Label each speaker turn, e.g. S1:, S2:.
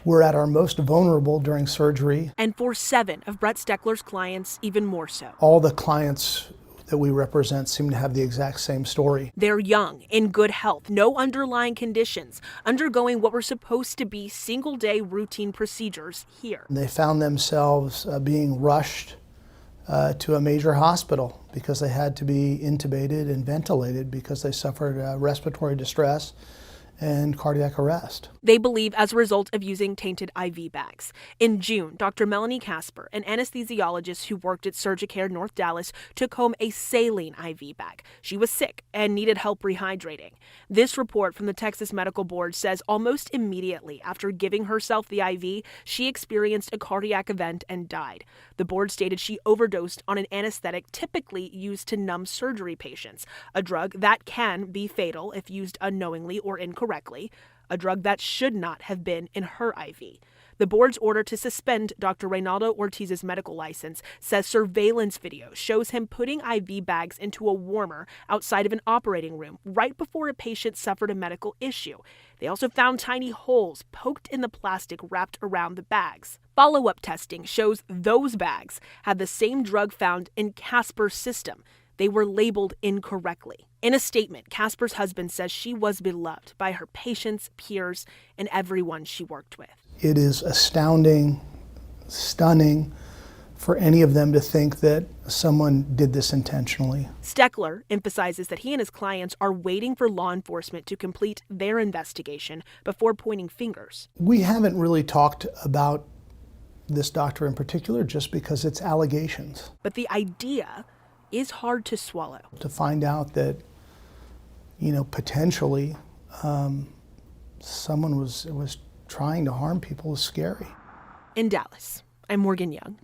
S1: We're at our most vulnerable during surgery.
S2: And for 7 of Brett Steckler's clients, even more so.
S1: All the clients that we represent seem to have the exact same story.
S2: They're young, in good health, no underlying conditions, undergoing what were supposed to be single-day routine procedures here.
S1: They found themselves being rushed to a major hospital because they had to be intubated and ventilated because they suffered respiratory distress and cardiac arrest.
S2: They believe as a result of using tainted IV bags. In June, Dr. Melanie Casper, an anesthesiologist who worked at Surgicare North Dallas, took home a saline IV bag. She was sick and needed help rehydrating. This report from the Texas Medical Board says almost immediately after giving herself the IV, she experienced a cardiac event and died. The board stated she overdosed on an anesthetic typically used to numb surgery patients, a drug that can be fatal if used unknowingly or incorrectly, a drug that should not have been in her IV. The board's order to suspend Dr. Raynaldo Ortiz's medical license says surveillance video shows him putting IV bags into a warmer outside of an operating room right before a patient suffered a medical issue. They also found tiny holes poked in the plastic wrapped around the bags. Follow-up testing shows those bags had the same drug found in Casper's system. They were labeled incorrectly. In a statement, Casper's husband says she was beloved by her patients, peers, and everyone she worked with.
S1: It is astounding, stunning for any of them to think that someone did this intentionally.
S2: Steckler emphasizes that he and his clients are waiting for law enforcement to complete their investigation before pointing fingers.
S1: We haven't really talked about this doctor in particular just because it's allegations.
S2: But the idea is hard to swallow.
S1: To find out that, potentially someone was trying to harm people is scary.
S2: In Dallas, I'm Morgan Young.